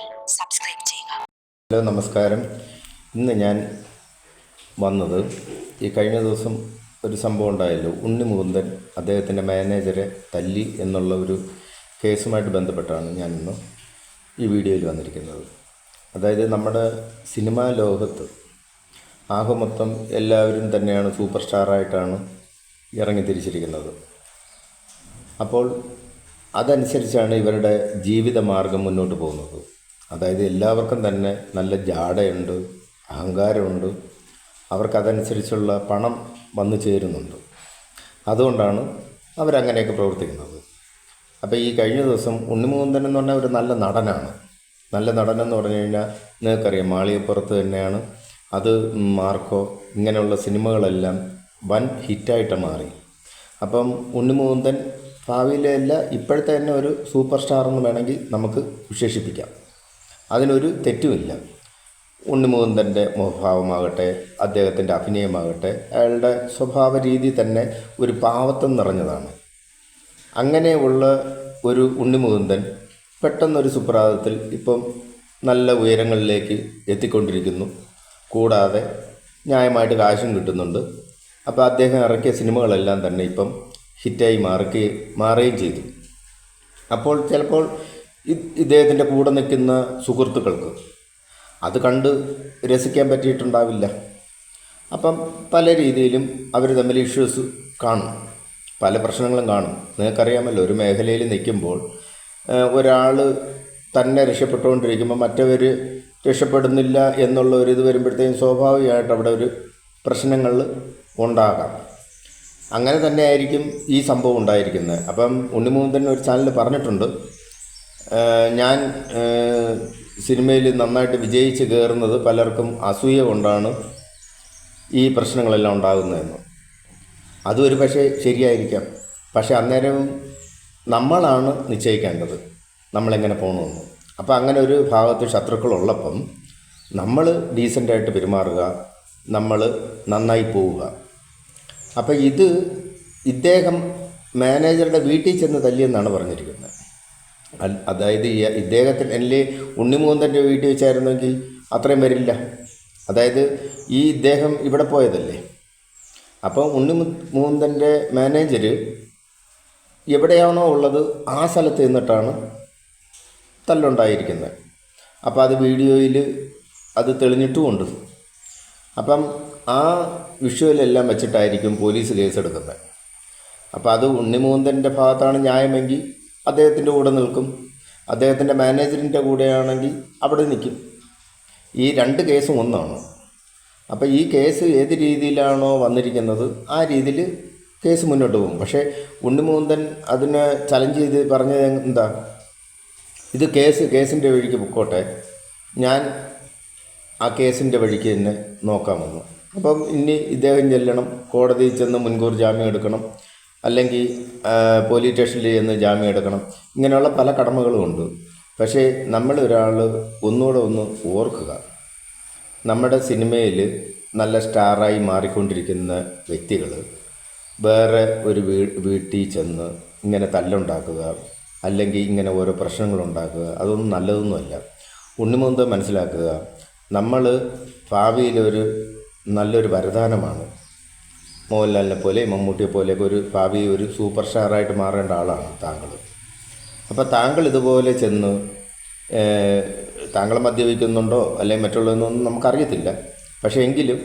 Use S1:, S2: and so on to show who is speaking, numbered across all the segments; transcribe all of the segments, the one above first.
S1: Channel subscribe ചെയ്യുക.
S2: Hello, നമസ്കാരം. ഇന്ന് ഞാൻ വന്നത് ഈ കഴിഞ്ഞ ദിവസം ഒരു സംഭവം ഉണ്ടായല്ലോ, ഉണ്ണി മുകുന്ദൻ അദ്ദേഹത്തിൻ്റെ മാനേജറെ തല്ലി എന്നുള്ള ഒരു കേസുമായിട്ട് ബന്ധപ്പെട്ടാണ് ഞാനിന്ന് ഈ വീഡിയോയിൽ വന്നിരിക്കുന്നത്. അതായത് നമ്മുടെ സിനിമാ ലോകത്ത് ആകെ മൊത്തം എല്ലാവരും തന്നെയാണ് സൂപ്പർ സ്റ്റാറായിട്ടാണ് ഇറങ്ങി തിരിച്ചിരിക്കുന്നത്. അപ്പോൾ അതനുസരിച്ചാണ് ഇവരുടെ ജീവിതമാർഗം മുന്നോട്ട് പോകുന്നത്. അതായത് എല്ലാവർക്കും തന്നെ നല്ല ജാടയുണ്ട്, അഹങ്കാരമുണ്ട്, അവർക്കതനുസരിച്ചുള്ള പണം വന്നു ചേരുന്നുണ്ട്. അതുകൊണ്ടാണ് അവരങ്ങനെയൊക്കെ പ്രവർത്തിക്കുന്നത്. അപ്പോൾ ഈ കഴിഞ്ഞ ദിവസം ഉണ്ണിമുകുന്ദൻ എന്ന് പറഞ്ഞാൽ ഒരു നല്ല നടനാണ്. നല്ല നടനെന്ന് പറഞ്ഞു കഴിഞ്ഞാൽ നിങ്ങൾക്കറിയാം, മാളികപ്പുറത്ത് തന്നെയാണ് അത്, മാർക്കോ, ഇങ്ങനെയുള്ള സിനിമകളെല്ലാം വൻ ഹിറ്റായിട്ട് മാറി. അപ്പം ഉണ്ണിമുകുന്ദൻ ഭാവിയിലല്ല, ഇപ്പോഴത്തെ തന്നെ ഒരു സൂപ്പർ സ്റ്റാർ എന്ന് വേണമെങ്കിൽ നമുക്ക് വിശേഷിപ്പിക്കാം. അതിനൊരു തെറ്റുമില്ല. ഉണ്ണിമുകുന്ദൻ്റെ മുഖഭാവമാകട്ടെ, അദ്ദേഹത്തിൻ്റെ അഭിനയമാകട്ടെ, അയാളുടെ സ്വഭാവ രീതി തന്നെ ഒരു പാവത്വം നിറഞ്ഞതാണ്. അങ്ങനെയുള്ള ഒരു ഉണ്ണിമുകുന്ദൻ പെട്ടെന്നൊരു സുപ്രഭാതത്തിൽ ഇപ്പം നല്ല ഉയരങ്ങളിലേക്ക് എത്തിക്കൊണ്ടിരിക്കുന്നു. കൂടാതെ ന്യായമായിട്ട് കാശും കിട്ടുന്നുണ്ട്. അപ്പോൾ അദ്ദേഹം ഇറക്കിയ സിനിമകളെല്ലാം തന്നെ ഇപ്പം ഹിറ്റായി മാറുകയും ചെയ്തു. അപ്പോൾ ചിലപ്പോൾ ഇദ്ദേഹത്തിൻ്റെ കൂടെ നിൽക്കുന്ന സുഹൃത്തുക്കൾക്ക് അത് കണ്ട് രസിക്കാൻ പറ്റിയിട്ടുണ്ടാവില്ല. അപ്പം പല രീതിയിലും അവർ തമ്മിൽ ഇഷ്യൂസ് കാണും, പല പ്രശ്നങ്ങളും കാണും. നിങ്ങൾക്കറിയാമല്ലോ, ഒരു മേഖലയിൽ നിൽക്കുമ്പോൾ ഒരാൾ തന്നെ രക്ഷപ്പെട്ടുകൊണ്ടിരിക്കുമ്പോൾ മറ്റവർ രക്ഷപ്പെടുന്നില്ല എന്നുള്ള ഒരു ഇത് വരുമ്പോഴത്തേക്കും സ്വാഭാവികമായിട്ട് അവിടെ ഒരു പ്രശ്നങ്ങൾ ഉണ്ടാകാം. അങ്ങനെ തന്നെ ആയിരിക്കും ഈ സംഭവം ഉണ്ടായിരിക്കുന്നത്. അപ്പം ഉണ്ണിമുകുന്ദൻ ഒരു ചാനൽ പറഞ്ഞിട്ടുണ്ട്, ഞാൻ സിനിമയിൽ നന്നായിട്ട് വിജയിച്ച് കയറുന്നത് പലർക്കും അസൂയ കൊണ്ടാണ് ഈ പ്രശ്നങ്ങളെല്ലാം ഉണ്ടാകുന്നതെന്ന്. അതും ഒരു പക്ഷേ ശരിയായിരിക്കാം. പക്ഷേ അന്നേരം നമ്മളാണ് നിശ്ചയിക്കേണ്ടത് നമ്മളെങ്ങനെ പോകണമെന്ന്. അപ്പോൾ അങ്ങനെ ഒരു ഭാഗത്ത് ശത്രുക്കളുള്ളപ്പം നമ്മൾ ഡീസൻ്റായിട്ട് പെരുമാറുക, നമ്മൾ നന്നായി പോവുക. അപ്പോൾ ഇദ്ദേഹം മാനേജറുടെ വീട്ടിൽ ചെന്ന് തല്ലിയെന്നാണ് പറഞ്ഞിരിക്കുന്നത്. അതായത് ഇദ്ദേഹത്തിന് അല്ലേ ഉണ്ണിമുകുന്ദൻ്റെ വീട്ടിൽ വെച്ചായിരുന്നെങ്കിൽ അത്രയും വരില്ല. അതായത് ഇദ്ദേഹം ഇവിടെ പോയതല്ലേ. അപ്പോൾ ഉണ്ണിമുകുന്ദൻ്റെ മാനേജർ എവിടെയാണോ ഉള്ളത് ആ സ്ഥലത്ത് നിന്നിട്ടാണ് തല്ലുണ്ടായിരിക്കുന്നത്. അപ്പോൾ അത് വീഡിയോയിൽ അത് തെളിഞ്ഞിട്ടുമുണ്ട്. അപ്പം ആ വിഷ്വലെല്ലാം വെച്ചിട്ടായിരിക്കും പോലീസ് കേസെടുക്കുന്നത്. അപ്പോൾ അത് ഉണ്ണിമുകുന്ദൻ്റെ ഭാഗത്താണ് ന്യായമെങ്കിൽ അദ്ദേഹത്തിൻ്റെ കൂടെ നിൽക്കും, അദ്ദേഹത്തിൻ്റെ മാനേജറിൻ്റെ കൂടെയാണെങ്കിൽ അവിടെ നിൽക്കും. ഈ രണ്ട് കേസും ഒന്നാണ്. അപ്പോൾ ഈ കേസ് ഏത് രീതിയിലാണോ വന്നിരിക്കുന്നത് ആ രീതിയിൽ കേസ് മുന്നോട്ട് പോകും. പക്ഷേ ഉണ്ണിമുകുന്ദൻ അതിനെ ചലഞ്ച് ചെയ്ത് പറഞ്ഞത് എന്താ, ഇത് കേസിൻ്റെ വഴിക്ക് പൊക്കോട്ടെ, ഞാൻ ആ കേസിൻ്റെ വഴിക്ക് തന്നെ നോക്കാമെന്ന്. അപ്പം ഇനി ഇദ്ദേഹം ചെല്ലണം, കോടതിയിൽ ചെന്ന് മുൻകൂർ ജാമ്യം എടുക്കണം, അല്ലെങ്കിൽ പോലീസ് സ്റ്റേഷനിൽ ചെന്ന് ജാമ്യം എടുക്കണം. ഇങ്ങനെയുള്ള പല കടമകളുമുണ്ട്. പക്ഷേ നമ്മളൊരാൾ ഒന്നുകൂടെ ഒന്ന് ഓർക്കുക, നമ്മുടെ സിനിമയിൽ നല്ല സ്റ്റാറായി മാറിക്കൊണ്ടിരിക്കുന്ന വ്യക്തികൾ വേറെ ഒരു വീട്ടിൽ ചെന്ന് ഇങ്ങനെ തല്ലുണ്ടാക്കുക, അല്ലെങ്കിൽ ഇങ്ങനെ ഓരോ പ്രശ്നങ്ങളുണ്ടാക്കുക, അതൊന്നും നല്ലതൊന്നുമല്ല. ഉണ്ണിമുകുന്ദൻ മനസ്സിലാക്കുക, നമ്മൾ ഭാവിയിലൊരു നല്ലൊരു വരദാനമാണ്. മോഹൻലാലിനെ പോലെ മമ്മൂട്ടിയെ പോലെയൊക്കെ ഒരു ഭാവി ഒരു സൂപ്പർ സ്റ്റാറായിട്ട് മാറേണ്ട ആളാണ് താങ്കൾ. അപ്പോൾ താങ്കൾ ഇതുപോലെ ചെന്ന് താങ്കൾ മദ്യപിക്കുന്നുണ്ടോ അല്ലെങ്കിൽ മറ്റുള്ളതൊന്നും നമുക്കറിയത്തില്ല. പക്ഷേ എങ്കിലും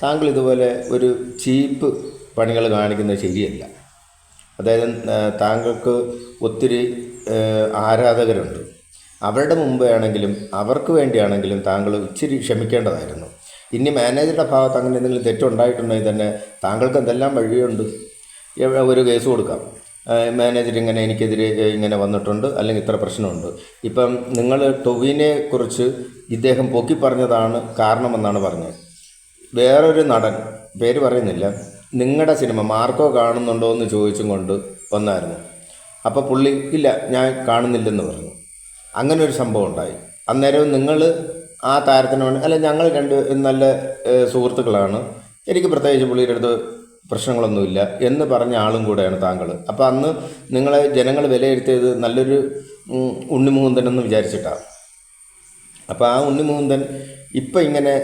S2: താങ്കൾ ഇതുപോലെ ഒരു ചീപ്പ് പണികൾ കാണിക്കുന്നത് ശരിയല്ല. അതായത് താങ്കൾക്ക് ഒത്തിരി ആരാധകരുണ്ട്. അവരുടെ മുമ്പാണെങ്കിലും അവർക്ക് വേണ്ടിയാണെങ്കിലും താങ്കൾ ഇച്ചിരി ക്ഷമിക്കേണ്ടതായിരുന്നു. ഇനി മാനേജറുടെ ഭാഗത്ത് അങ്ങനെ എന്തെങ്കിലും തെറ്റുണ്ടായിട്ടുണ്ടെങ്കിൽ തന്നെ താങ്കൾക്ക് എന്തെല്ലാം വഴിയുണ്ട്. ഒരു കേസ് കൊടുക്കാം, മാനേജർ ഇങ്ങനെ എനിക്കെതിരെ ഇങ്ങനെ വന്നിട്ടുണ്ട്, അല്ലെങ്കിൽ ഇത്ര പ്രശ്നമുണ്ട്. ഇപ്പം നിങ്ങൾ ടൊവിനെ കുറിച്ച് ഇദ്ദേഹം പൊക്കി പറഞ്ഞതാണ് കാരണമെന്നാണ് പറഞ്ഞത്. വേറൊരു നടൻ, പേര് പറയുന്നില്ല, നിങ്ങളുടെ സിനിമ മാർക്കോ കാണുന്നുണ്ടോ എന്ന് ചോദിച്ചും കൊണ്ട് വന്നായിരുന്നു. അപ്പോൾ പുള്ളി ഇല്ല, ഞാൻ കാണുന്നില്ലെന്ന് പറഞ്ഞു. അങ്ങനെ ഒരു സംഭവം ഉണ്ടായി. അന്നേരം നിങ്ങൾ ആ താരത്തിന് വേണ്ടി, അല്ല ഞങ്ങൾ രണ്ട് നല്ല സുഹൃത്തുക്കളാണ്, എനിക്ക് പ്രത്യേകിച്ച് പുള്ളിയുടെ അടുത്ത് പ്രശ്നങ്ങളൊന്നുമില്ല എന്ന് പറഞ്ഞ ആളും കൂടെയാണ് താങ്കൾ. അപ്പോൾ അന്ന് നിങ്ങളെ ജനങ്ങൾ വിലയിരുത്തിയത് നല്ലൊരു ഉണ്ണിമുകുന്ദനെന്ന് വിചാരിച്ചിട്ടാണ്. അപ്പോൾ ആ ഉണ്ണിമൂന്തൻ ഇപ്പം ഇങ്ങനെ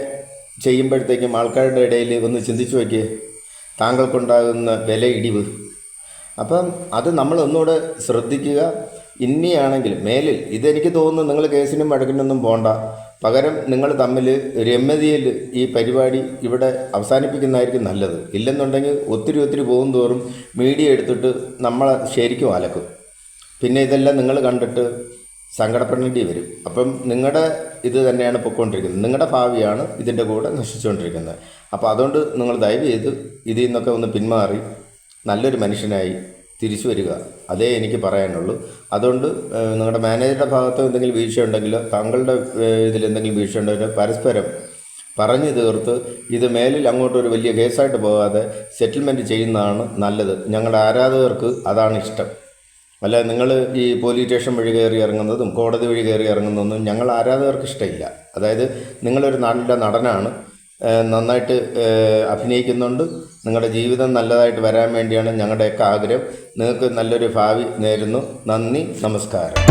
S2: ചെയ്യുമ്പോഴത്തേക്കും ആൾക്കാരുടെ ഇടയിൽ ഒന്ന് ചിന്തിച്ചു നോക്കിയേ, താങ്കൾക്കുണ്ടാകുന്ന വില ഇടിവ്. അപ്പം അത് നമ്മൾ ഒന്നുകൂടെ ശ്രദ്ധിക്കുക. ഇനിയാണെങ്കിലും മേലിൽ ഇതെനിക്ക് തോന്നുന്നു നിങ്ങൾ കേസിനും വഴക്കിനൊന്നും പോകണ്ട. പകരം നിങ്ങൾ തമ്മിൽ രമ്യതയിൽ ഈ പരിപാടി ഇവിടെ അവസാനിപ്പിക്കുന്നതായിരിക്കും നല്ലത്. ഇല്ലെന്നുണ്ടെങ്കിൽ ഒത്തിരി പോകും തോറും മീഡിയ എടുത്തിട്ട് നമ്മളെ ശരിക്കും അലക്കും. പിന്നെ ഇതെല്ലാം നിങ്ങൾ കണ്ടിട്ട് സങ്കടപ്പെടേണ്ടി വരും. അപ്പം നിങ്ങളുടെ ഇത് തന്നെയാണ് പൊയ്ക്കൊണ്ടിരിക്കുന്നത്, നിങ്ങളുടെ ഭാവിയാണ് ഇതിൻ്റെ കൂടെ നശിച്ചുകൊണ്ടിരിക്കുന്നത്. അപ്പോൾ അതുകൊണ്ട് നിങ്ങൾ ദയവ് ചെയ്ത് ഇതിൽ നിന്നൊക്കെ ഒന്ന് പിന്മാറി നല്ലൊരു മനുഷ്യനായി തിരിച്ചു വരിക. അതേ എനിക്ക് പറയാനുള്ളൂ. അതുകൊണ്ട് നിങ്ങളുടെ മാനേജറുടെ ഭാഗത്ത് എന്തെങ്കിലും വീഴ്ച ഉണ്ടെങ്കിലോ താങ്കളുടെ ഇതിലെന്തെങ്കിലും വീഴ്ച ഉണ്ടെങ്കിലോ പരസ്പരം പറഞ്ഞു തീർത്ത് ഇത് മേലിൽ അങ്ങോട്ടൊരു വലിയ കേസായിട്ട് പോകാതെ സെറ്റിൽമെൻറ്റ് ചെയ്യുന്നതാണ് നല്ലത്. ഞങ്ങളുടെ ആരാധകർക്ക് അതാണ് ഇഷ്ടം. അല്ല, നിങ്ങൾ ഈ പോലീസ് സ്റ്റേഷൻ വഴി കയറി ഇറങ്ങുന്നതും കോടതി വഴി കയറി ഇറങ്ങുന്നതൊന്നും ഞങ്ങൾ ആരാധകർക്ക് ഇഷ്ടമില്ല. അതായത് നിങ്ങളൊരു നല്ല നടനാണ്, നന്നായിട്ട് അഭിനയിക്കുന്നുണ്ട്, നിങ്ങളുടെ ജീവിതം നല്ലതായിട്ട് വരാൻ വേണ്ടിയാണ് ഞങ്ങളുടെയൊക്കെ ആഗ്രഹം. നിങ്ങൾക്ക് നല്ലൊരു ഭാവി നേരുന്നു. നന്ദി, നമസ്കാരം.